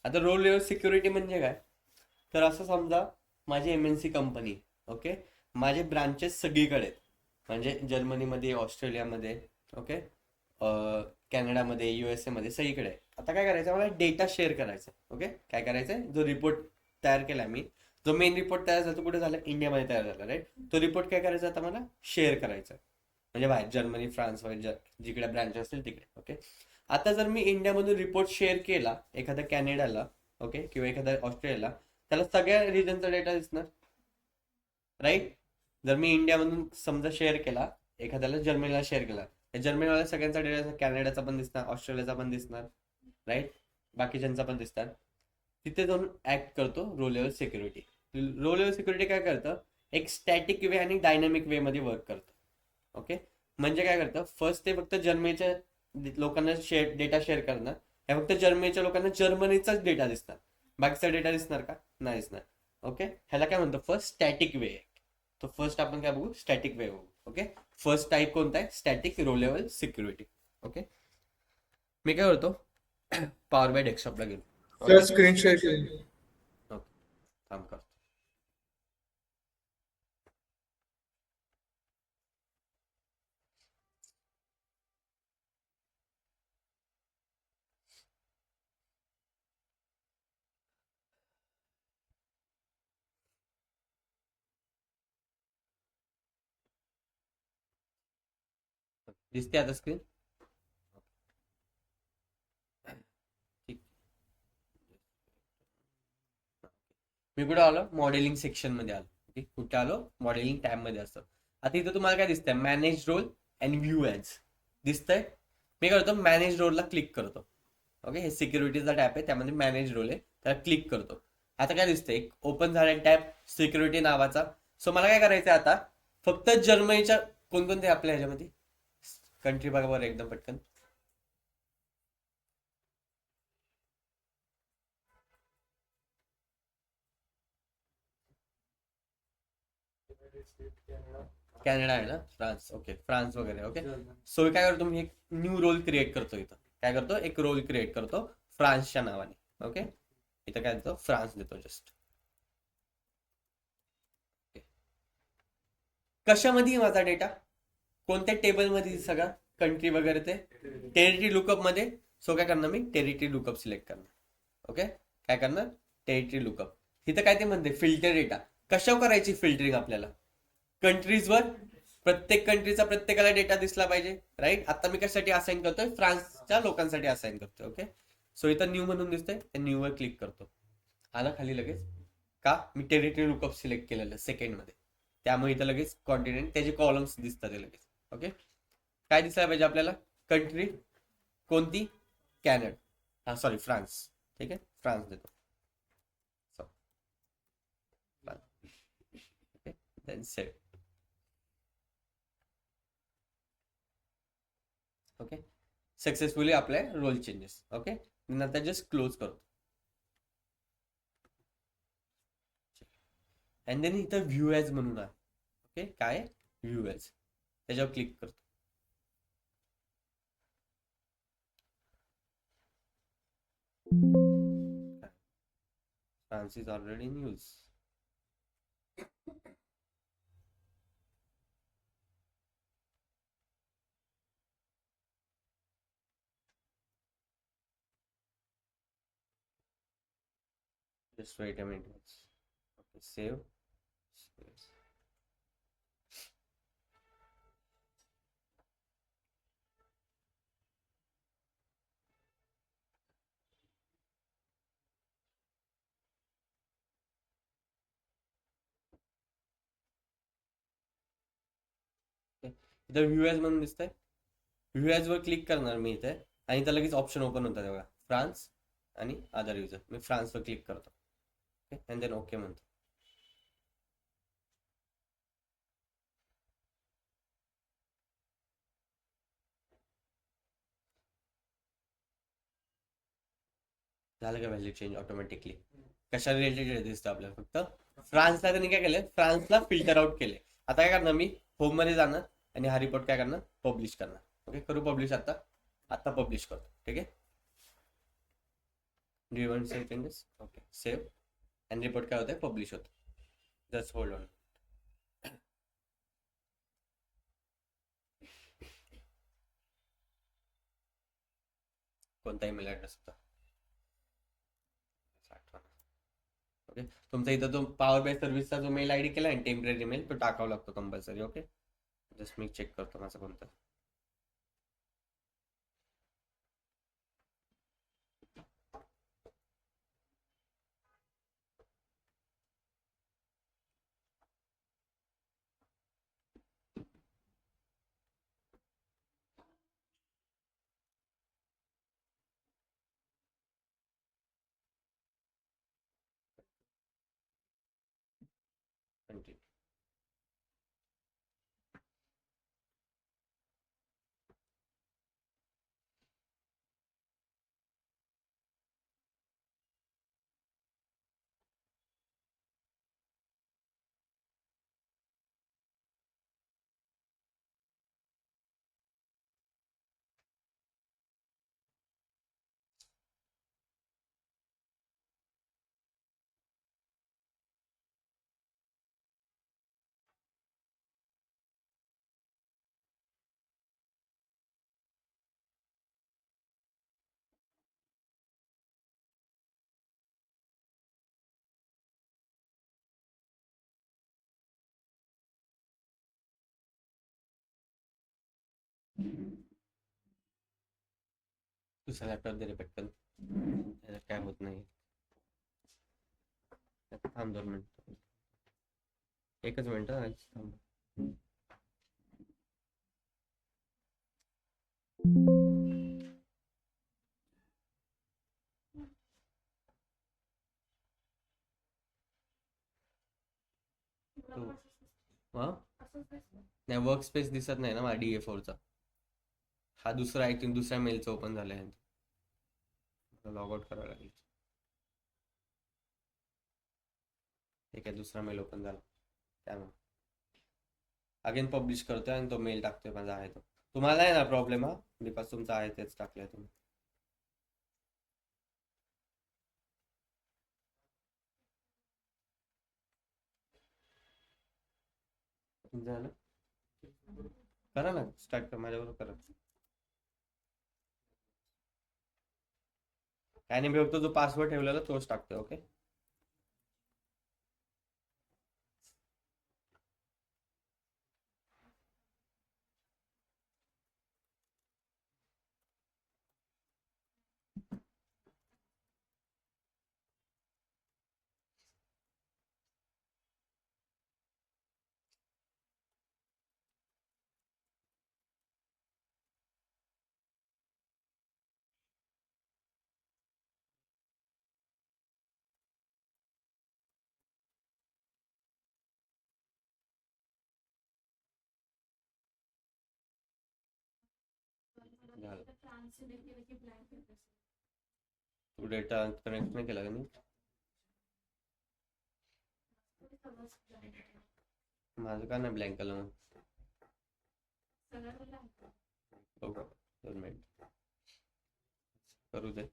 आता row level security म्हणजे काय? तर असं समजा माझी MNC कंपनी, ओके, माझे ब्रांचेस सगळीकडे आहेत. म्हणजे जर्मनीमध्ये, ऑस्ट्रेलियामध्ये, ओके, कॅनडामध्ये, USA मध्ये सगळीकडे आहे. आता काय करायचं, मला डेटा शेअर करायचा. ओके, काय करायचंय, जो रिपोर्ट तयार केला मी, जो मेन रिपोर्ट तयार झाला तो कुठे झाला, इंडियामध्ये तयार झाला, राईट. तो रिपोर्ट काय करायचा आता मला शेअर करायचा, म्हणजे बाहेर जर्मनी, फ्रान्स वगैरे जिकडे ब्रँच असतील तिकडे. ओके, आता जर मी इंडियामधून रिपोर्ट शेअर केला एखाद्या कॅनेडाला, ओके, किंवा एखाद्या ऑस्ट्रेलियाला, त्याला सगळ्या रिजनचा डेटा दिसणार, राईट. जर मी इंडियामधून समजा शेअर केला, एखाद्याला जर्मनीला शेअर केला, जर्मनीवाल्या सगळ्यांचा डेटा कॅनडाचा पण दिसणार, ऑस्ट्रेलियाचा पण दिसणार, राईट, बाकीच्यांचा पण दिसणार. तिथे जाऊन ऍक्ट करतो row level security. Row level security काय करतं, एक स्टॅटिक वे आणि डायनामिक वे मध्ये वर्क करतं. ओके, म्हणजे काय करतं, फर्स्ट ते फक्त जर्मनीच्या लोकांना डेटा शेअर करणार. हे फक्त जर्मनीच्या लोकांना जर्मनीचाच डेटा दिसणार, बाकीचा डेटा दिसणार का, नाही दिसणार. ओके, ह्याला काय म्हणतो, फर्स्ट स्टॅटिक वे. तो फर्स्ट आपण काय बघू, स्टॅटिक वे बघू. ओके, फर्स्ट टाईप कोणता आहे, static row level security. Okay, मी काय करतो, पॉवर बाय डेस्कटॉपला गेलो. सर ओके, स्क्रीन शेअर केली. ओके, काम करतो. दिसते आता स्क्रीन? ठीक. मी कुठे आलो, मॉडेलिंग सेक्शन मध्ये आलो. ओके, कुठे आलो, मॉडेलिंग टॅब मध्ये असतो. आता इथं तुम्हाला काय दिसतंय, manage role and view as दिसतंय. मी काय करतो, मॅनेज रोलला क्लिक करतो. ओके, हे सिक्युरिटीचा टॅब आहे, त्यामध्ये मॅनेज रोल आहे, त्याला क्लिक करतो. आता काय दिसतंय, एक ओपन झालेला टॅब सिक्युरिटी नावाचा. सो मला काय करायचं आता, फक्त जर्मनीच्या कोणकोणते आपल्या ह्याच्यामध्ये कंट्री बघा बरं एकदम पटकन. कॅनडा आहे ना, फ्रान्स, ओके, फ्रान्स वगैरे. ओके, सो काय करतो मी, एक न्यू रोल क्रिएट करतो. इथं काय करतो, एक रोल क्रिएट करतो फ्रान्सच्या नावाने. ओके, इथं काय देतो, फ्रान्स देतो जस्ट. कशामध्ये माझा डेटा, कोणत्या टेबलमध्ये सगळा कंट्री वगैरे, ते टेरिटरी लुकअप मध्ये. सो काय करणार मी, टेरिटरी लुकअप सिलेक्ट करणार. ओके, काय करणार, टेरिटरी लुकअप. इथं काय ते म्हणते, फिल्टर डेटा. कशावर करायची फिल्टरिंग आपल्याला, कंट्रीजवर. प्रत्येक कंट्रीचा प्रत्येकाला डेटा दिसला पाहिजे, राईट. आता मी कशासाठी असाइन करतोय, फ्रान्सच्या लोकांसाठी असाइन करतोय. ओके, सो इथं न्यू म्हणून दिसतंय, त्या न्यू वर क्लिक करतो. आला खाली लगेच, का, मी टेरिटरी लुकअप सिलेक्ट केलेलं सेकंड मध्ये, त्यामुळे इथं लगेच कॉन्टिनेंट, त्याचे कॉलम्स दिसतात लगेच. ओके, काय दिसायला पाहिजे आपल्याला, कंट्री कोणती, कॅनडा, हा सॉरी फ्रान्स. ठीक आहे, फ्रान्स देतो. Okay, then save. Okay, successfully आपले रोल चेंजेस. ओके, नंतर जस्ट क्लोज करतो. अँड देन इथं व्ह्यू ॲज म्हणून आहे. ओके, काय, व्ह्यू ॲज, त्याच्यावर क्लिक करतो. France is already in use. Just wait a minute. Okay, save. Okay. इथं व्ह्यू ॲज म्हणून दिसतंय, व्ह्यू ॲज वर क्लिक करणार मी इथे, आणि इथं लगेच ऑप्शन ओपन होतात बघा, फ्रान्स आणि अदर युजर. मी फ्रान्सवर क्लिक करतो. ओके, अँड देन ओके म्हणतो. झालं का व्हॅल्यू चेंज ऑटोमॅटिकली. कशा रिलेटेड दिसतं आपल्याला, फक्त फ्रान्सला त्यांनी काय केलं, फ्रान्सला फिल्टर आउट केले. आता काय करणार मी, होम मध्ये जाणार आणि हा रिपोर्ट काय करणार, पब्लिश करणार. ओके, करू पब्लिश आता, आता पब्लिश करतो. ठीक आहे, do you want save changes? Okay, save. आणि रिपोर्ट काय होतं, पब्लिश होतं. Just hold on. कोणता ईमेल ॲड्रेस होता? ओके, तुमचा इथं तो पॉवर बाय सर्व्हिसचा जो मेल आयडी केला आहे टेम्पररी मेल, तो टाकावा लागतो कंपल्सरी. ओके, जस्ट मी चेक करतो माझं कोणतं. कंटिन्यू. दुसरा लॅपटॉप दे रे पटकन, त्याच्यात काय होत नाही. थांब 2 मिनिट, एकच मिनिट थांब. हां, नाही वर्क स्पेस दिसत नाही ना माझ्या DA4चा. हा दुसरा आय थिंक दुसऱ्या मेलचं ओपन झालं आहे, लॉग आउट करावं लागेल. ठीक आहे, दुसरा मेल ओपन झाला त्यामुळे अगेन पब्लिश करतोय आणि तो मेल टाकतोय माझा आहे तो. तुम्हाला आहे ना प्रॉब्लेम हा, बिकॉज तुमचा आहे तेच टाकलंय तुम्ही. झालं, करा ना, स्टार्ट कर माझ्याबरोबर करा. काय नाही, मी फक्त जो पासवर्ड ठेवलेला तोच टाकतोय. ओके, झालं. तू डेटा कनेक्ट नाही केला का मी? माझं का नाही ब्लँक केलं मग? बघू, 2 मिनिट करू दे.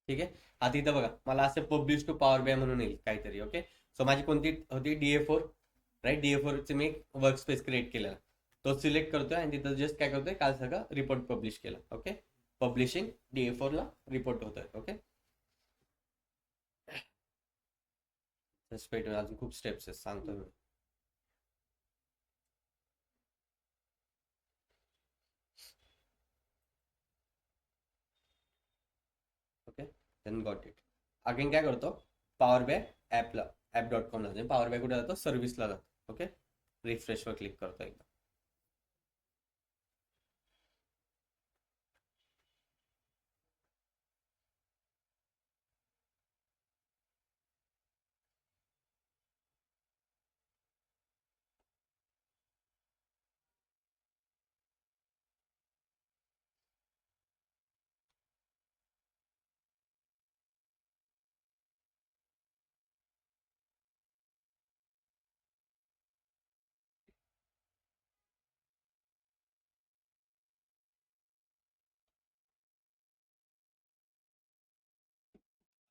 ठीक आहे, आता इथं बघा, मला असं पब्लिश टू पॉवर बाय म्हणून येईल काहीतरी. ओके, सो माझी कोणती होती, DA4 राईट. DA4चे मी एक वर्क स्पेस क्रिएट केलेला, तो सिलेक्ट करतोय आणि तिथं जस्ट काय करतोय, काल सगळं रिपोर्ट पब्लिश केला. ओके, पब्लिशिंग DA4 ला रिपोर्ट होतोय. ओके, जस्ट वेट, अजून खूप स्टेप्स आहेत, सांगतो मी. Okay, then got it. Again काय करतो, पॉवर बाय ॲपला, ॲप.com ला, पॉवर बाय कुठे जातो, सर्व्हिसला जातो. ओके, रिफ्रेशवर क्लिक करतो एकदा.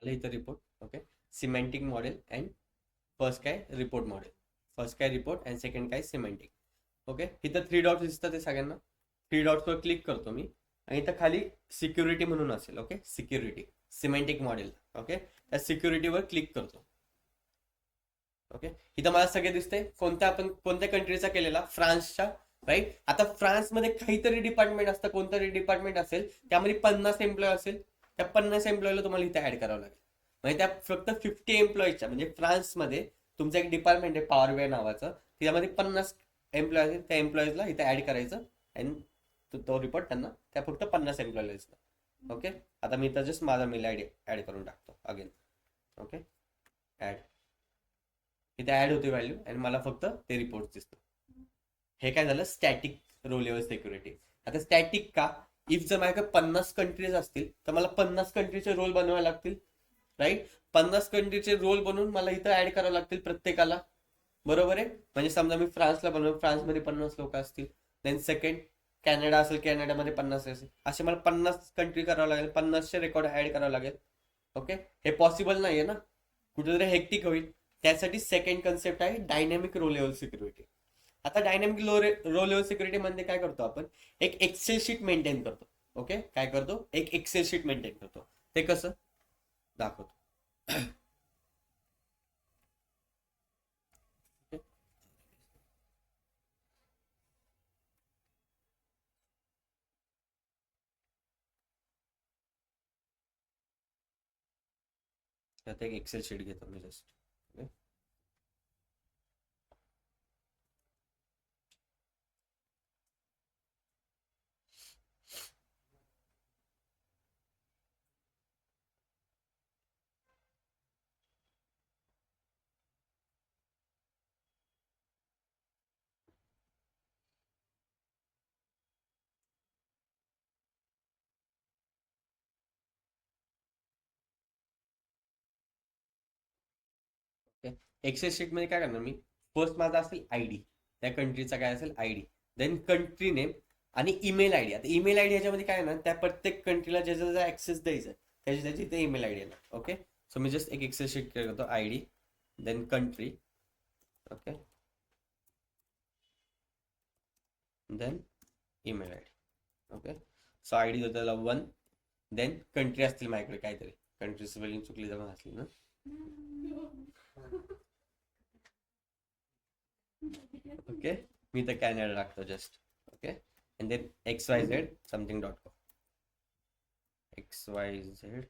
आलं इथं report. Okay, semantic model and first काय रिपोर्ट मॉडेल, फर्स्ट काय रिपोर्ट अँड सेकंड काय सिमेंटिक. ओके, इथं 3 डॉट्स दिसतात ते सगळ्यांना. 3 डॉट्सवर क्लिक करतो मी आणि इथं खाली सिक्युरिटी म्हणून असेल. Okay, security semantic model. Okay, त्या सिक्युरिटीवर क्लिक करतो. ओके, इथं मला सगळे दिसते आपण कोणत्या कंट्रीचा केलेला, फ्रान्सच्या. राईट, आता फ्रान्समध्ये काहीतरी डिपार्टमेंट असतं, कोणतरी डिपार्टमेंट असेल, त्यामध्ये 50 एम्प्लॉय असेल. त्या 50 एम्प्लॉयला तुम्हाला इथे ऍड करावं लागेल. म्हणजे त्या फक्त 50 एम्प्लॉयच्या, म्हणजे फ्रान्समध्ये तुमचं एक डिपार्टमेंट आहे पॉवर बी नावाचं, त्यामध्ये 50 एम्प्लॉय आहेत. त्या एम्प्लॉईजला इथे ऍड करायचं आणि तो रिपोर्ट त्यांना त्या फक्त 50 एम्प्लॉयला दिसला. ओके, आता मी इथं जस्ट माझा मेल आय डी ऍड करून टाकतो अगेन. ओके, ऍड, इथे ऍड होते व्हॅल्यू आणि मला फक्त ते रिपोर्ट दिसतं. हे काय झालं, स्टॅटिक रो लेवल सिक्युरिटी. आता स्टॅटिक का, इफ जर माझ्याकडे 50 कंट्रीज असतील तर मला 50 कंट्रीचे रोल बनवावे लागतील. राईट, 50 कंट्रीचे रोल बनवून मला इथं ऍड करावं लागतील प्रत्येकाला. बरोबर आहे, म्हणजे समजा मी फ्रान्सला बनवलं, फ्रान्समध्ये 50 लोक असतील. देन सेकंड कॅनडा असेल, कॅनडामध्ये 50 असेल, असे मला 50 कंट्री करावं लागेल, 50चे रेकॉर्ड ऍड करावं लागेल. ओके, हे पॉसिबल नाहीये ना, कुठेतरी हेक्टिक होईल. त्यासाठी सेकंड कन्सेप्ट आहे डायनॅमिक रो लेवल सिक्युरिटी. आता डायनॅमिक रो लेवल सिक्युरिटी मध्ये काय करतो आपण, एक एक्सेल शीट मेंटेन करतो. ओके, काय करतो, एक एक्सेल शीट मेंटेन करतो. ते कसं दाखवतो. त्यात एक एक्सेल शीट घेतो मी जस्ट. एक्सेल शीट मध्ये काय करणार मी, फर्स्ट माझा असेल आयडी, त्या कंट्रीचा काय असेल आयडी, देन कंट्री नेम आणि ईमेल आयडी. आता ईमेल आयडी ह्याच्यामध्ये काय ना, त्या प्रत्येक कंट्रीला ज्याचा ज्याचा ऍक्सेस द्यायचा त्याची त्याची ते ईमेल आयडी येणार. ओके, सो मी जस्ट एक एक्सेल शीट करतो, ID then country. Okay, then email ID. Okay, so ID होता त्याला 1, देन कंट्री असतील माझ्याकडे काहीतरी, कंट्री स्पेलिंग चुकली जमा असली ना. ओके, मी तर कॅनडा टाकतो just. Okay, and then XYZ something dot com, XYZ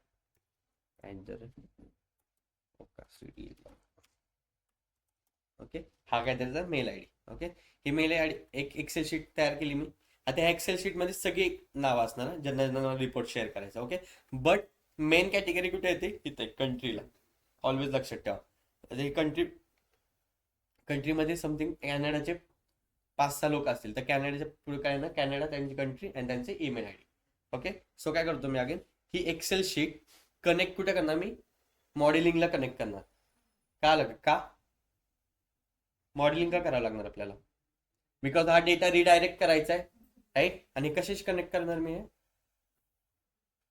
okay, हा काय त्याचा मेल आयडी. ओके, ही मेल आयडी एक एक्सेल शीट तयार केली मी. आता ह्या एक्सेल शीट मध्ये सगळी नावं असणार ज्यांना ज्यांना रिपोर्ट शेअर करायचा. ओके, बट मेन कॅटेगरी कुठे येते, इथे कंट्रीला. ऑलवेज लक्षात ठेवा, कंट्रीमध्ये समथिंग कॅनडाचे 5-6 लोक असतील तर कॅनडाच्या पुढे काय ना, कॅनडा त्यांची कंट्री आणि त्यांचे ईमेल आयडी. ओके, सो काय करतो मी अगेन, ही एक्सेल शीट कनेक्ट कुठे करणार मी, मॉडेलिंगला कनेक्ट करणार. का का मॉडेलिंग का करावं लागणार आपल्याला, बिकॉज हा डेटा रिडायरेक्ट करायचा आहे. राईट, आणि कशाशी कनेक्ट करणार मी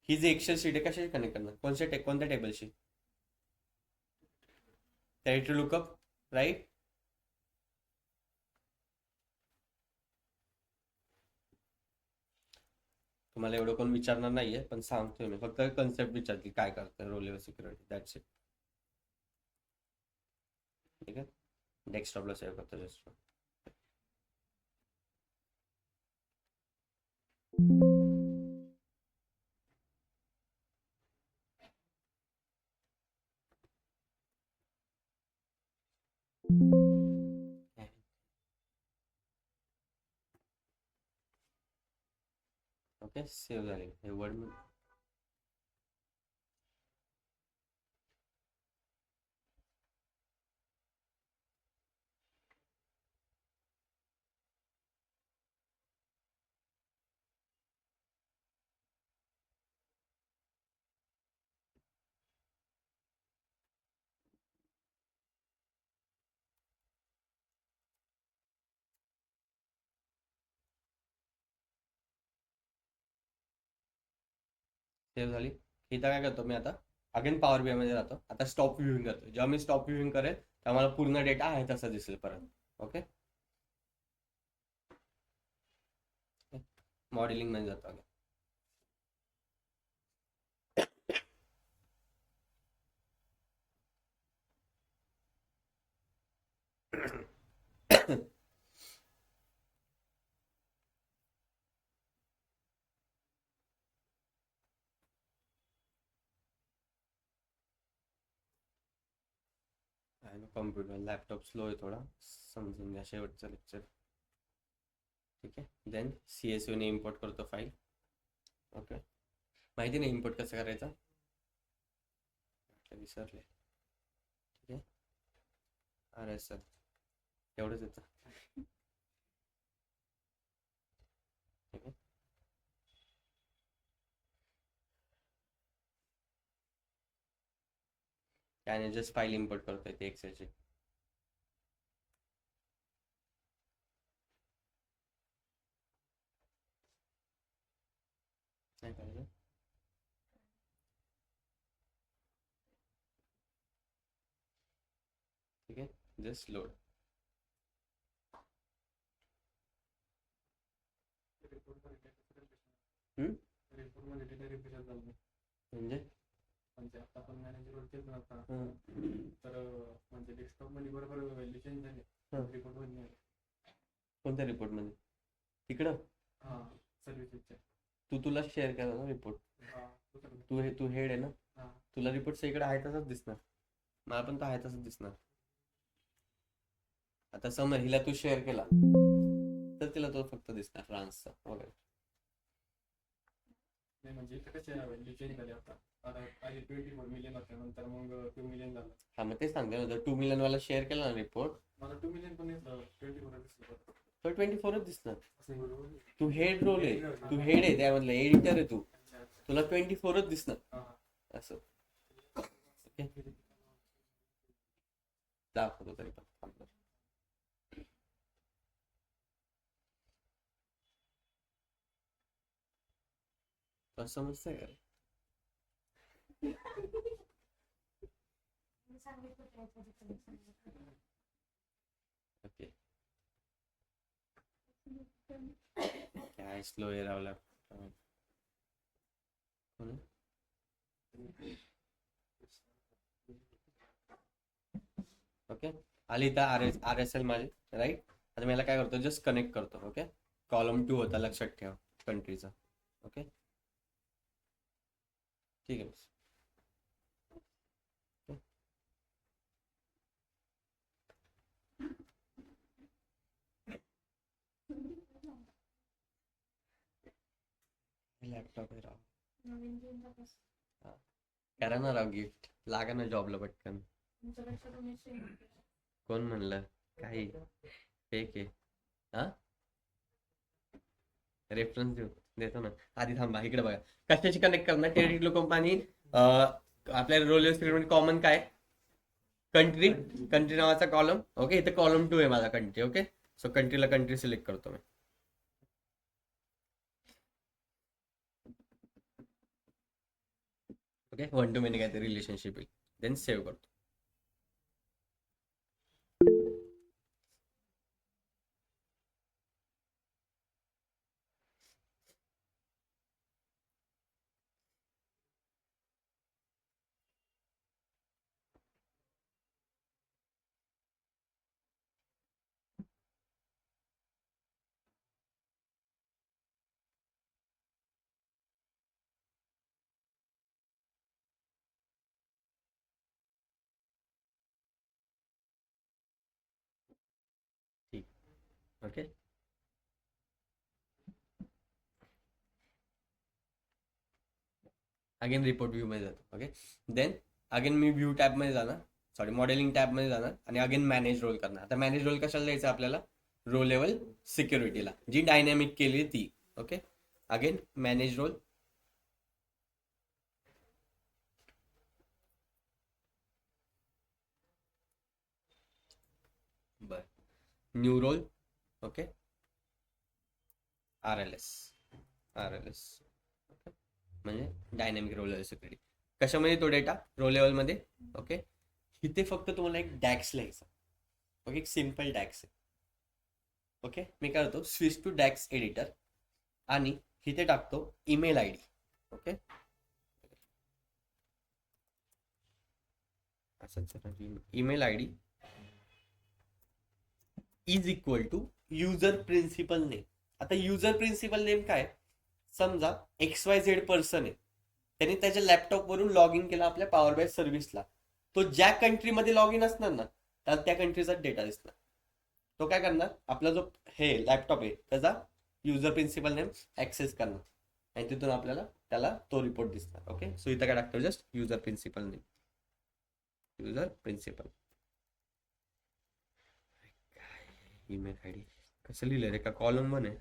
ही जी एक्सेल शीट आहे कशाशी कनेक्ट करणार, कोणत्या टेबलशी, टेरिटरी लुकअप. राईट, तुम्हाला एवढं कोण विचारणार नाहीये, पण सांगतोय मी, फक्त कन्सेप्ट विचारतील काय करतं row level security, that's it. ठीक आहे, डेस्कटॉपला सेव्ह करतो जस्ट. ओके, सेव्ह झाले हे वर्ड. सेव्ह झाली. इथं काय करतो मी आता, अगेन पॉवर बी मध्ये जातो. आता स्टॉप व्ह्यूइंग करतो. जेव्हा मी स्टॉप व्ह्यूइंग करेल तेव्हा मला पूर्ण डेटा आहे तसा दिसेल परत. ओके, मॉडेलिंग मध्ये जातो again. कॉम्प्युटर लॅपटॉप स्लो आहे थोडा, समजून घ्या शेवटचं लेक्चर. ठीक आहे. देन CSV ने इम्पोर्ट करतो फाईल. ओके, माहिती नाही इम्पोर्ट कसं करायचं, विसरले. ठीक आहे, RSL एवढंच येतं. ठीक आहे, त्याने जस्ट फाईल इम्पोर्ट करतोय ते एक्सेलची. काय करायचं, ठीक आहे, जस्ट लोड. म्हणजे म्हणजे आता आपण मॅनेजर वरतीच ना आता, हं, तर म्हणजे डेस्कटॉप मध्ये बरोबर व्हॅल्यू चेंज झाली हं. रिपोर्ट मध्ये. कोणत्या रिपोर्ट मध्ये, तिकडं हा सर्व्हिसेसच्या. तुला शेअर केला ना रिपोर्ट. हा तू हेड आहे ना, हा तुला रिपोर्ट इकडे आहे तसाच दिसणार, मला पण तो आहे तसंच दिसणार. आता समज हिला तू शेअर केला तर तिला तो फक्त दिसणार फ्रान्सचा वगैरे. नाही म्हणजे इथं कसे व्हॅल्यू चेंज झाली आता. आता आधी 24 मिलियन होते, नंतर मग 2 मिलियन झालं. हा मग तेच सांगते ना, जर 2 मिलियन वाला शेअर केला ना रिपोर्ट मला 2 मिलियन पण नाही, 24 दिसलं. तर 24च दिसणार. असं बरोबर. तू हेड रोल आहे, तू हेड आहे त्यामधला एडिटर आहे तू, अच्छा अच्छा. तुला 24च दिसणार हा असं. ओके, दाखवतो तरी पण थांब. तुला समजतंय का? ओके, काय स्लो आहे रावला. ओके, आली इथं RSL माझी राईट. आता मी याला काय करतो, जस्ट कनेक्ट करतो. ओके, कॉलम 2 होता लक्षात ठेवा कंट्रीचा. ओके, ठीक आहे. लॅपटॉप आहे राव, करा ना राव गिफ्ट, लागा ना जॉबला पटकन. कोण म्हणलं काही फेक आहे? हा, रेफरन्स देतो ना. आधी थांबा, इकडे बघा कशाची कनेक्ट करणार. टेरिटो कंपनी आपल्या रोल मध्ये कॉमन काय, कंट्री. कंट्री नावाचा कॉलम. ओके, इथे कॉलम 2 आहे माझा कंट्री. ओके, सो कंट्रीला कंट्री सिलेक्ट करतो मी. ओके, 1 to many काहीतरी रिलेशनशिप येईल, देन सेव्ह करतो. ठीक, ओके. अगेन रिपोर्ट व्ह्यू मध्ये जातो. ओके, देन अगेन मी व्ह्यू टॅब मध्ये जाणार, सॉरी मॉडेलिंग टॅब मध्ये जाणार आणि अगेन मॅनेज रोल करणार. आता मॅनेज रोल कशाला द्यायचं आपल्याला, रो लेवल सिक्युरिटीला, जी डायनॅमिक केली ती. Okay, again manage role. बर, new role. Okay, RLS. Okay, म्हणजे डायनॅमिक रोल सिक्युरिटी. कशामध्ये तो डेटा रो लेवलमध्ये. ओके, इथे फक्त तुम्हाला एक डॅक्स लिहायचा. ओके, एक सिम्पल डॅक्स आहे. ओके, मी काय करतो स्विच टू डॅक्स एडिटर आणि इथे टाकतो email I D. Okay, email I D is equal to user principal name. आता युजर प्रिन्सिपल नेम काय, समजा XYZ पर्सन आहे, त्याने त्याच्या लॅपटॉपवरून लॉग इन केला आपल्या पॉवर बाय सर्व्हिसला. तो ज्या कंट्रीमध्ये लॉग इन असणार ना त्याला त्या कंट्रीचा डेटा दिसणार. तो काय करणार, आपला जो हे लॅपटॉप आहे त्याचा युजर प्रिन्सिपल नेम ऍक्सेस करणार आणि तिथून आपल्याला त्याला तो रिपोर्ट दिसणार. ओके, सो इथं काय टाकतो just user principal name, user principal. Email I D कसं लिहिलं रे, का कॉलम 1 आहे.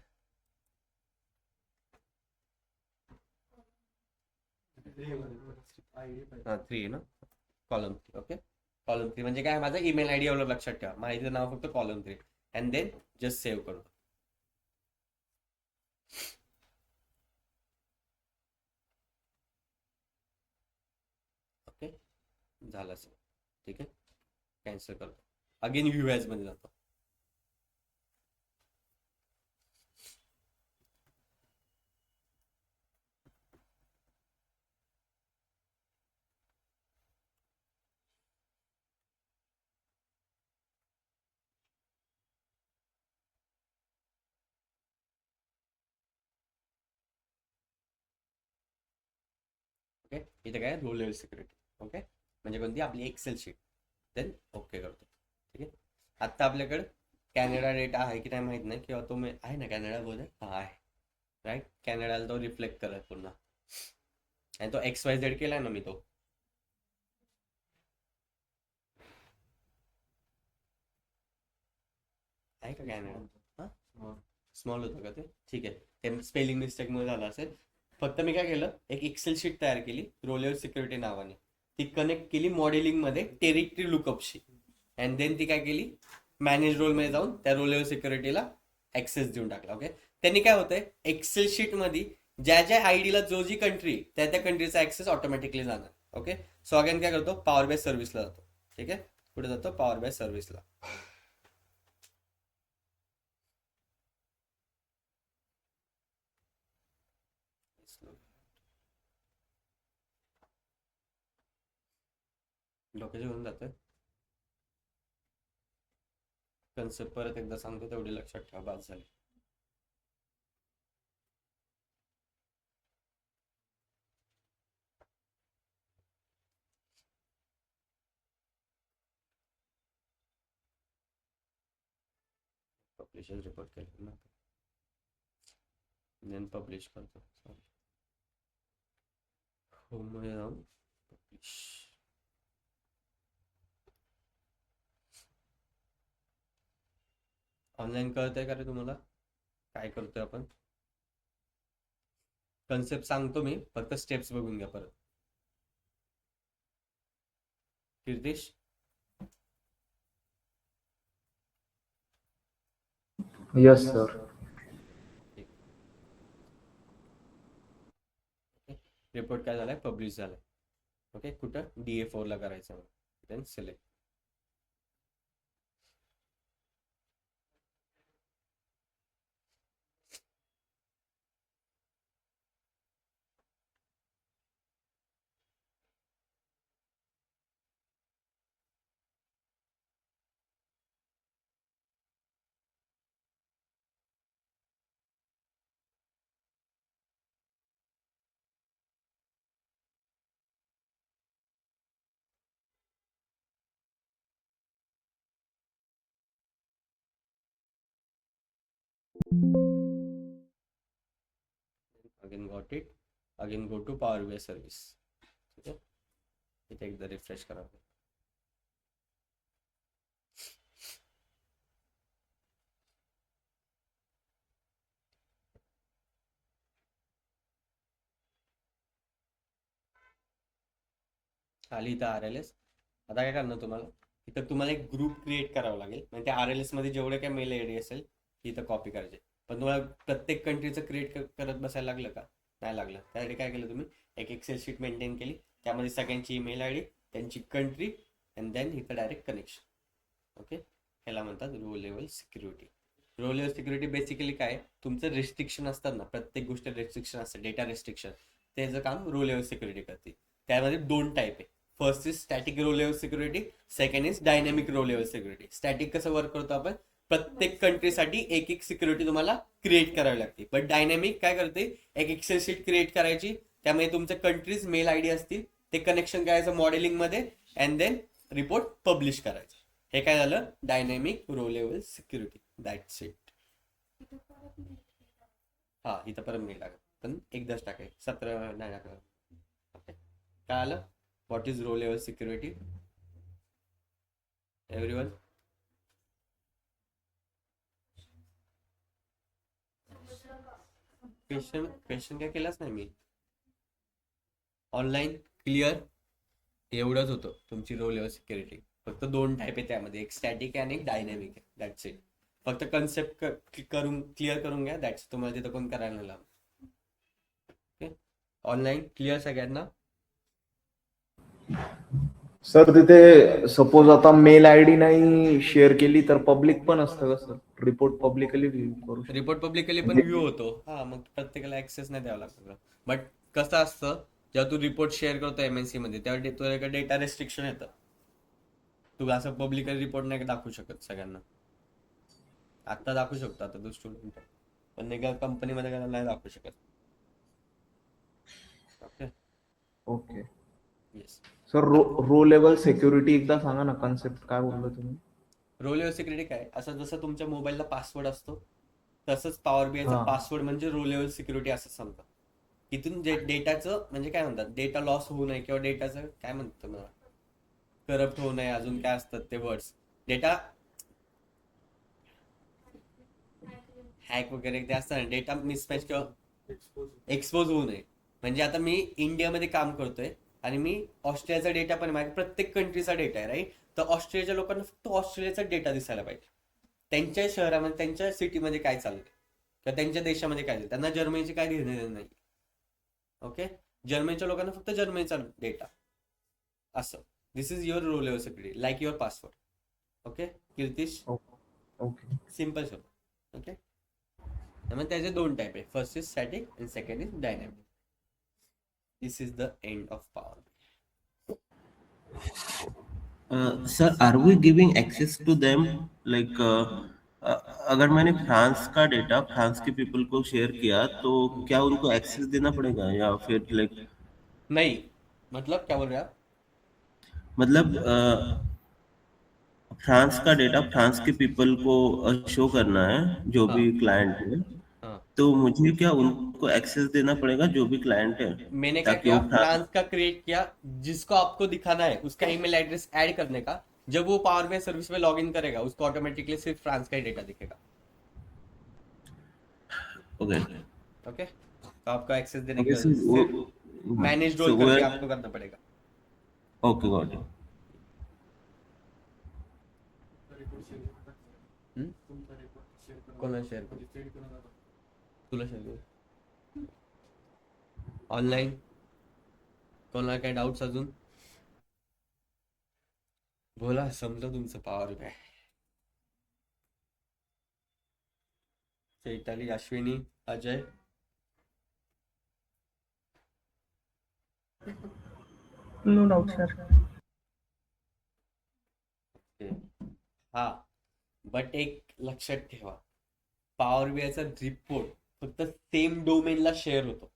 हा 3 आहे ना, कॉलम 3. ओके, कॉलम 3 म्हणजे काय, माझा ईमेल आय डी एवढं लक्षात ठेवा. माहितीचं नाव फक्त column 3 and then just save करू. ओके, झालं असं. ठीक आहे, कॅन्सल करतो. अगेन व्ह्यू ॲज मध्ये जातो. ओके, इथे काय रो लेवल सिक्युरिटी. ओके, म्हणजे कोणती आपली एक्सेल शीट. देन ओके करतो. ठीक आहे, आत्ता आपल्याकडे कॅनडा डेटा आहे की नाही माहित नाही, किंवा तो आहे ना कॅनडा बोल आहे राईट. कॅनडाला तो रिफ्लेक्ट करत पुन्हा आणि तो XYZ केलाय ना मी, तो आहे का कॅनडा. हा स्मॉल होतं का ते, ठीक आहे, ते स्पेलिंग मिस्टेकमुळे झालं असेल. फक्त मी काय केलं, एक एक्सेल शीट तयार केली रो लेवल सिक्युरिटी नावाने. ती कनेक्ट केली मॉडेलिंग मध्ये टेरिटरी लुकअपशी अँड देन ती काय केली मॅनेज रोल मध्ये जाऊन त्या रो लेवल सिक्युरिटीला ऍक्सेस देऊन टाकला. ओके, त्यांनी काय होतंय एक्सेल शीट मध्ये ज्या ज्या आयडीला जो जी कंट्री त्या त्या कंट्रीचा ऍक्सेस ऑटोमॅटिकली जाणार. ओके, सो अगेन काय करतो पॉवर बाय सर्व्हिसला जातो. ठीक आहे, कुठे जातो पॉवर बाय सर्व्हिसला. डोक्याचे होऊन जातं. कन्सेप्ट परत एकदा सांगतो, तेवढी लक्षात ठेवा, बाद झाली. पब्लिशर्स रिपोर्ट केलं ना, देन पब्लिश करतो. सॉरी, होम मध्ये जाऊन पब्लिश. ऑनलाईन कळतंय का रे तुम्हाला काय करतोय आपण. कन्सेप्ट सांगतो मी, फक्त स्टेप्स बघून घ्या परत. Kirtish Yes, sir. रिपोर्ट काय झालाय, पब्लिश झालाय. ओके, कुठं DA4 ला करायचं, then select. Again got it. Again go to power BI service. ठीक आहे, इथे एकदा रिफ्रेश करा. खाली इथं RLS. आता काय करणार तुम्हाला, इथं तुम्हाला एक ग्रुप क्रिएट करावा लागेल. म्हणजे त्या RLS मध्ये जेवढे काय मेल आयडी असेल ती इथं कॉपी करायचे. पण तुम्हाला प्रत्येक कंट्रीचं क्रिएट करत बसायला लागलं का, नाही लागलं. त्यासाठी काय केलं तुम्ही, एक एक्सेल शीट मेंटेन केली त्यामध्ये सगळ्यांची ईमेल आय डी, त्यांची कंट्री अँड देन इथं डायरेक्ट कनेक्शन. ओके, ह्याला म्हणतात row level security. Row level security basically काय, तुमचं रिस्ट्रिक्शन असतात ना, प्रत्येक गोष्ट रिस्ट्रिक्शन असतं, डेटा रिस्ट्रिक्शन, त्याचं काम रो लेवल सिक्युरिटी करते. त्यामध्ये 2 टाईप आहे. First is static row level security, second is dynamic row level security. Static कसं वर्क करतो आपण, प्रत्येक कंट्रीसाठी एक एक सिक्युरिटी तुम्हाला क्रिएट करावी लागते. बट डायनॅमिक काय करते, एक एक्सेल शीट क्रिएट करायची, त्यामध्ये तुमचे कंट्रीज मेल आय डी असतील, ते कनेक्शन करायचं मॉडेलिंगमध्ये अँड देन रिपोर्ट पब्लिश करायचं. हे काय झालं, dynamic row level security. That's it. हा, इथं परत नाही लागत, पण एकदाच टाकाय, 17 नाही टाकलं. ओके, काय आलं, what is row level security everyone? Question काय केलाच नाही मी. ऑनलाईन क्लिअर, एवढंच होतं तुमची रो लेवल सिक्युरिटी. फक्त 2 टाईप आहे त्यामध्ये, एक स्टॅटिक आहे आणि एक डायनॅमिक आहे. That's it. फक्त कन्सेप्ट करून क्लिअर करून घ्या. दॅट्स, तुम्हाला तिथं कोण करायला लाव. ओके, ऑनलाईन क्लिअर सगळ्यांना? सर तिथे सपोज आता मेल आय डी नाही शेअर केली तर पब्लिक पण असतं का सर? रिपोर्ट पब्लिकली व्ह्यू करू शकतो? रिपोर्ट पब्लिकली पण व्ह्यू होतो. हा, मग प्रत्येकाला ऍक्सेस नाही द्यावा लागतो. बट कसं असतं, जेव्हा तू रिपोर्ट शेअर करतो एमएनसी मध्ये, तेव्हा तुझ्याकडे डेटा रेस्ट्रिक्शन येतं. तू असं पब्लिकली रिपोर्ट नाही दाखवू शकत सगळ्यांना. आता दाखवू शकतो, आता तू स्टुडंट, पण एका कंपनीमध्ये नाही दाखवू शकत. Okay. Okay yes. Sir, row level security एकदा सांगा ना, कन्सेप्ट काय बोललो तुम्ही? रो लेवल सिक्युरिटी काय, असं जसं तुमच्या मोबाईलला पासवर्ड असतो, तसंच पॉवर बीआयचा हा. पासवर्ड म्हणजे रो लेवल सिक्युरिटी असं समजा. इथून जे डेटाचं म्हणजे काय म्हणतात, डेटा लॉस होऊ नये किंवा डेटाचं काय म्हणतात मला, करप्ट होऊ नये, अजून काय असतात ते वर्ड्स, डेटा हॅक वगैरे ते असतं ना, डेटा मिसमॅच किंवा एक्सपोज होऊ नये. म्हणजे आता मी इंडियामध्ये काम करतोय आणि मी ऑस्ट्रेलियाचा डेटा पण, माझ्या प्रत्येक कंट्रीचा डेटा आहे राईट, तर ऑस्ट्रेलियाच्या लोकांना फक्त ऑस्ट्रेलियाचा डेटा दिसायला पाहिजे. त्यांच्या शहरामध्ये, त्यांच्या सिटीमध्ये काय चाललंय किंवा त्यांच्या देशामध्ये काय चाललंय, त्यांना जर्मनीचे काय घेणं नाही. ओके, जर्मनीच्या लोकांना फक्त जर्मनीचा डेटा, असं. This is your row level security, like your password. Okay Kirtish, okay. Simple शब्द. ओके, त्यामुळे त्याचे 2 टाईप आहे. First is static and second is dynamic. This is the end of power. Sir, are we giving access to them? Like अगर मैंने France का data France के people को share किया तो क्या उनको एक्सेस देना पड़ेगा, या फिर लाइक नहीं, मतलब क्या बोल रहे हैं आप? मतलब फ्रांस का डेटा फ्रांस के पीपल को शो करना है, जो हाँ भी क्लाइंट है, हाँ, तो मुझे क्या उनको एक्सेस देना पड़ेगा, जो भी क्लाइंट है, मैंने क्या ताकि किया, वो फ्रांस? फ्रांस का क्रिएट किया, जिसको आपको दिखाना है उसका ईमेल एड्रेस ऐड करने का, जब वो पावर बीआई सर्विस में लॉग इन करेगा, उसको ऑटोमेटिकली सिर्फ फ्रांस का ही डेटा दिखेगा. ओके ओके, तो आपको एक्सेस देने की ओके जरूरत नहीं, सिर्फ मैनेज सो रोल वो करके आपको करना पड़ेगा. Okay, got it. Report share करून हम्म? तुमचा रिपोर्ट शेअर करून कोणाला शेअर करू? सेंड करून आता तुला सांगू ऑनलाईन, कोणाला काय डाऊट्स अजून? बोला, समजा तुमचं पॉवर काय. Chaitali, Ashwini, Ajay, no doubt sir. हा, बट एक लक्षात ठेवा, पॉवर बीआयचा रिपोर्ट फक्त सेम डोमेनला शेअर होतो,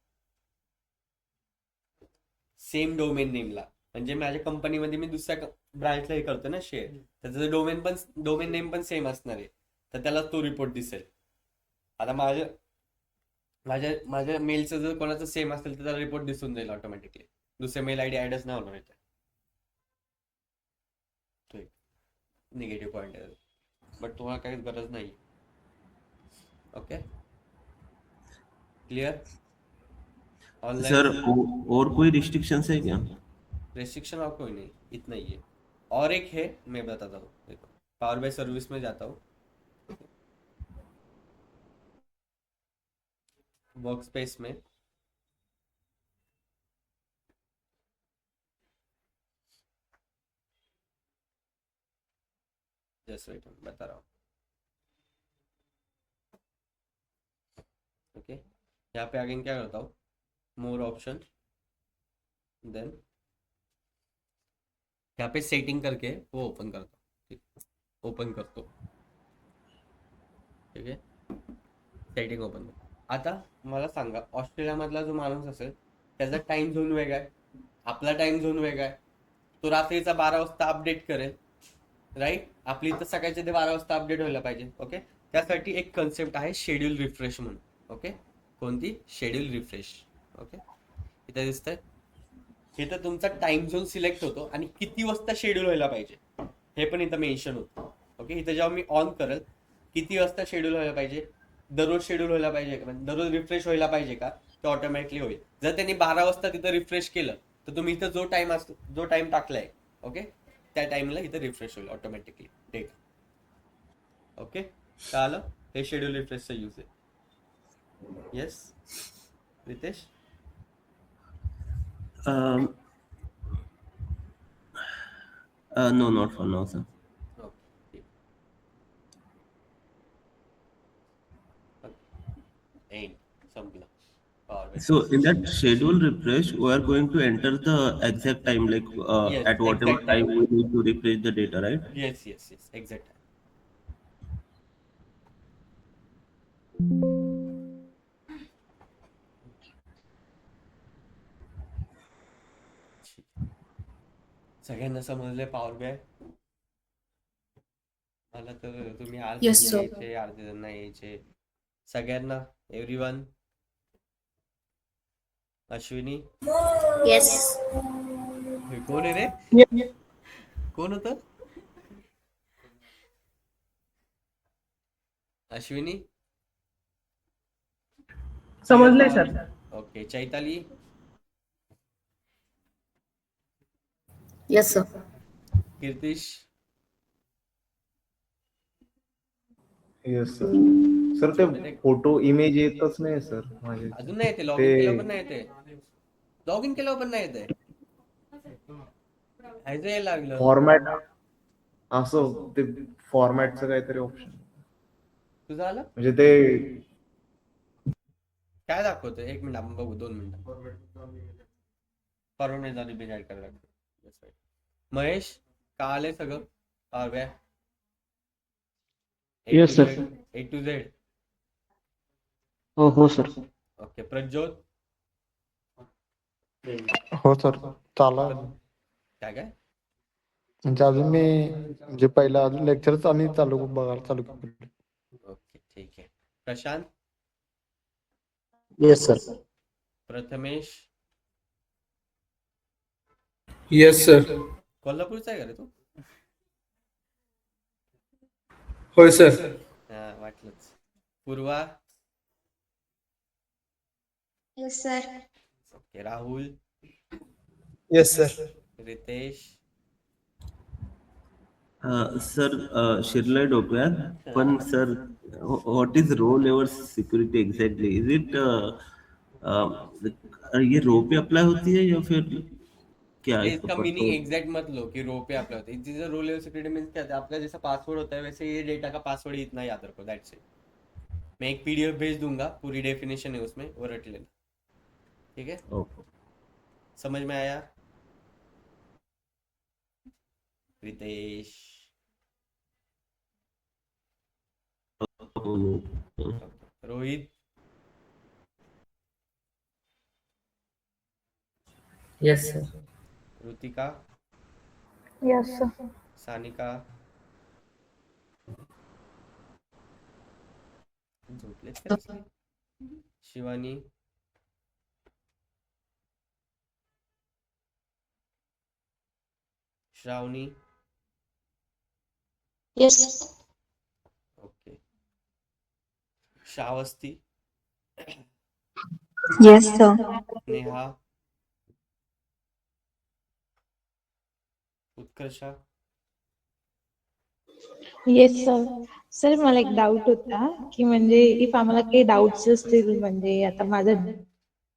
सेम डोमेन नेमला. म्हणजे माझ्या कंपनीमध्ये मी दुसऱ्या ब्रांचला हे करतो ना शेअर, त्याचं डोमेन नेम पण सेम असणार आहे, तर त्याला तो रिपोर्ट दिसेल. आता माझ्या माझ्या माझ्या मेलचं जर कोणाचं सेम असेल तर त्याला रिपोर्ट दिसून जाईल ऑटोमॅटिकली. दुसरे मेल आयडी ऍडच नाही होणार याच्यात. तो एक निगेटिव्ह पॉईंट आहे, बट तुम्हाला काहीच गरज नाही. Okay, clear? सर, ऑनलाइन और कोई रिस्ट्रिक्शंस है क्या? रेस्ट्रिक्शन और कोई नहीं, इतना ही है. और एक है, मैं बताता हूँ. देखो, पावर बाई सर्विस में जाता हूँ, वर्क स्पेस में जस्ट वेट बता रहा हूँ. ओके, यहाँ पे अगेन क्या करता हूँ, मोर ऑप्शन, देन यहाँ पे सेटिंग करके वो ओपन करता हूँ. ओपन करतो. ठीक आहे, सेटिंग ओपन करतो. आता मला सांगा, ऑस्ट्रेलियामधला जो माणूस असेल त्याचा टाइम झोन वेगळा आहे, आपला टाइम झोन वेगळा आहे. तो रात्रीचा 12 वाजता अपडेट करेल, राईट. आपली इथं सकाळच्या ते 12 वाजता अपडेट व्हायला पाहिजे. ओके, त्यासाठी एक कन्सेप्ट आहे शेड्यूल रिफ्रेश म्हणून. ओके, कोणती? Schedule refresh. ओके, इथं दिसतंय, इथं तुमचा टाइम झोन सिलेक्ट होतो आणि किती वाजता शेड्यूल व्हायला पाहिजे हे पण इथं मेन्शन होतं. ओके, इथं जेव्हा मी ऑन करेल, किती वाजता शेड्यूल व्हायला पाहिजे, दररोज शेड्यूल व्हायला पाहिजे का, दररोज रिफ्रेश व्हायला पाहिजे का, ते ऑटोमॅटिकली होईल. जर त्यांनी 12 वाजता तिथं रिफ्रेश केलं तर तुम्ही इथं जो टाइम टाकलाय, ओके, त्या टाइमला इथं रिफ्रेश होईल ऑटोमॅटिकली डेटा. ओके, कळालं? हे शेड्यूल रिफ्रेशचं यूज आहे. Yes Ritesh? Um, no, not for now, sir. Okay, end संपला. So in that schedule refresh, we are going to enter the exact time, like Yes, at whatever exact time. time we need to refresh the data, right? Yes yes yes, exact. सगळ्यांना समजले power B I? मला तर तुम्ही अर्धे Yes, sir. यायचे, अर्धे जण नाही यायचे. सगळ्यांना, एव्हरीवन. अश्विनी, Yes. हे कोण आहे रे? कोण होत? अश्विनी? समजलंय sir. Okay, Chaitali? Yes, sir. Kirtish? Yes sir. Sir ते फोटो इमेज येतच नाही सर माझे. अजून नाही येते, लॉग इन केलं पण नाही येते. लॉग इन केलं पण नाही येते. ह्याचं यायला लागलं. फॉर्मॅट असं ते फॉर्मॅटचं काहीतरी ऑप्शन तुझं आलं? म्हणजे ते काय दाखवतंय? 1 मिनिट, आपण बघू. 2 मिनिट. परवणे झाली बिल ऍड करायला लागतं. That's right. महेश, का आलंय सगळं? पारव्या Yes, sir. A to Z. हो सर. ओके, प्रज्योत? हो सर, चालू आहे. काय काय? म्हणजे अजून मी म्हणजे पहिला अजून लेक्चरच आम्ही बघायला चालू केलं. ओके, ठीक आहे. Prashant? Yes sir. Prathamesh? Yes sir. कोल्हापूरचा आहे का रे तू? होय सर. हा, वाटलंच. Purva? Yes, sir. Okay, Rahul? Yes sir. Ritesh? Sir, Shirley डोक्यात, पण sir, what is row level security exactly? Is it ये रो पे अप्लाई होती है या फिर क्या इसका इसका मीनिंग purpose? एग्जैक्ट मत लो कि रो पे अप्लाई होता है. Is role level security means क्या है, आपका जैसा पासवर्ड होता है वैसे ये डेटा का पासवर्ड ही इतना याद रखो. That's it. मैं एक पीडीएफ भेज दूंगा, पूरी डेफिनेशन है उसमें, वो रट लेना. ठीक है, Okay. समझ में आया? Ritesh? Rohit? Yes sir. Ritika? Yes, sir. Sanika? झोपलेत का दिसले? Shivani? Shravani? Yes. Okay. Shravasti? Yes, sir. Neha? Utkarsha? Yes sir. Sir मला एक डाऊट होता की म्हणजे इफ आम्हाला काही डाऊट्स असतील म्हणजे आता माझं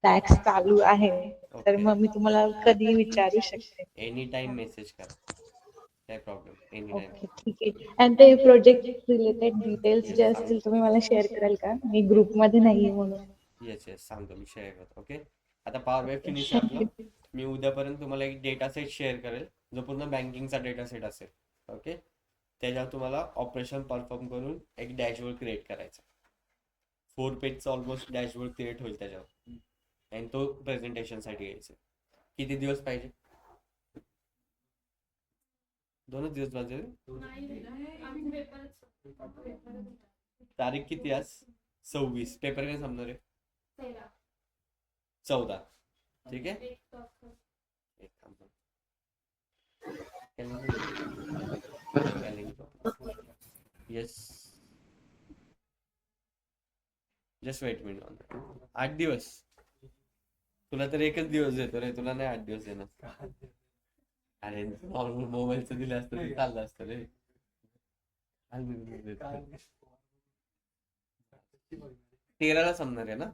टॅक्स चालू आहे तर ओके, मग मी तुम्हाला कधी विचारू शकते? एनी टाइम मेसेज करा. काय प्रॉब्लेम एनी टाइम. ओके ठीक आहे. आणि ते प्रोजेक्ट रिलेटेड डिटेल्स जे Yes, असतील तुम्ही मला शेअर कराल का? मी ग्रुपमध्ये नाहीये म्हणून. येस येस सांगतो मी शेअर करतो. ओके आता पॉवर BI फिनिश आहे आपलं. मी उद्यापर्यंत तुम्हाला एक डेटा सेट शेअर करेल जो पूर्ण बँकिंगचा डेटा सेट असेल. ओके त्याच्यावर तुम्हाला ऑपरेशन परफॉर्म करून एक डॅशबोर्ड क्रिएट करायचा. 4 पेजचा ऑलमोस्ट डॅशबोर्ड क्रिएट होईल त्याच्यावर आणि तो प्रेझेंटेशनसाठी यायचा. किती दिवस पाहिजे? 2च दिवस पाहिजे. तारीख किती आज? 26. पेपर काय संपणार आहे? 14. ठीक आहे. एक थांब. Yes just weight minute. 8 दिवस. तुला तर 1च दिवस देतो रे, तुला नाही 8 दिवस देणार. अरे नॉर्मल मोबाईलचं दिलं असतं ते चाललं असतं रे. 13ला संपणार आहे ना?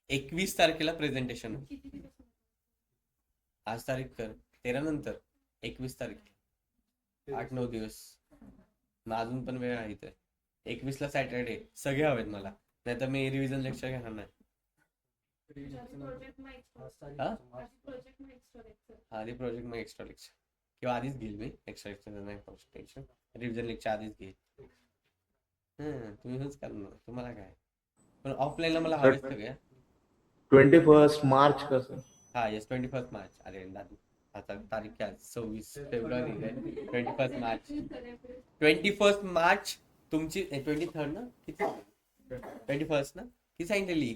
21 तारखेला प्रेझेंटेशन. आज तारीख कर 13 नंतर 21 तारीख 8-9 दिवस. अजून पण वेळ आहे इथे. 21ला सॅटर्डे. सगळे हवेत मला, नाही तर मी रिव्हिजन लेक्चर घेणार नाही. आधी प्रोजेक्ट मग एक्स्ट्रा लेक्चर किंवा आधीच घेईल मी. एक्स्ट्रा लेक्चर नाही टेन्शन. रिव्हिजन लेक्चर आधीच घेईल. तुम्ही हेच करणार, तुम्हाला काय. पण ऑफलाईनला मला हवेच सगळ्या. 21 मार्च कसं? हा येस 21 मार्च. अरे दादू आता तारीख काय? 26 फेब्रुवारी. 21 मार्च. 21 मार्च तुमची 23rd ना? किती 21 ना? किती सांगितलेली?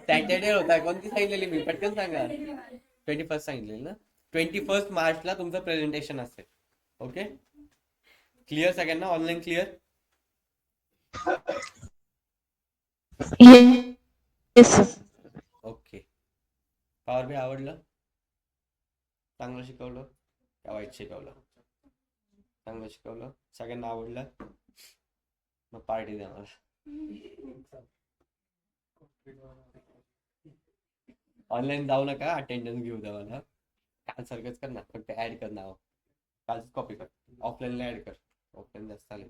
सॅटर्डे होता. कोणती सांगितलेली मी? पटकन सांगा. 21 सांगितलेली ना? 21 मार्चला तुमचं प्रेझेंटेशन असेल. ओके क्लिअर सगळ्यांना? Online clear? Yes sir. Okay power BI आवडलं? चांगलं शिकवलं का वाईट शिकवलं? चांगलं शिकवलं. सगळ्यांना आवडलं? मग पार्टी द्या मला. ऑनलाईन जाऊ नका, अटेंडन्स घेऊ द्या मला. काल सारखंच कर ना, फक्त ऍड कर नाव. कालच कॉपी कर. ऑफलाईनला ऍड कर. ऑफलाईन जास्त आले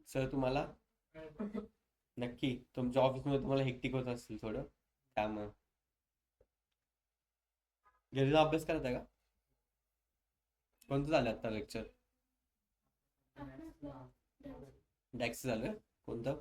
सर. तुम्हाला नक्की तुमच्या ऑफिसमध्ये तुम्हाला हेक्टिक होत असतील थोडं त्यामुळे. घरीचा अभ्यास करता का? कोणतं झालं आता लेक्चर? डॅक्स झालं कोणतं?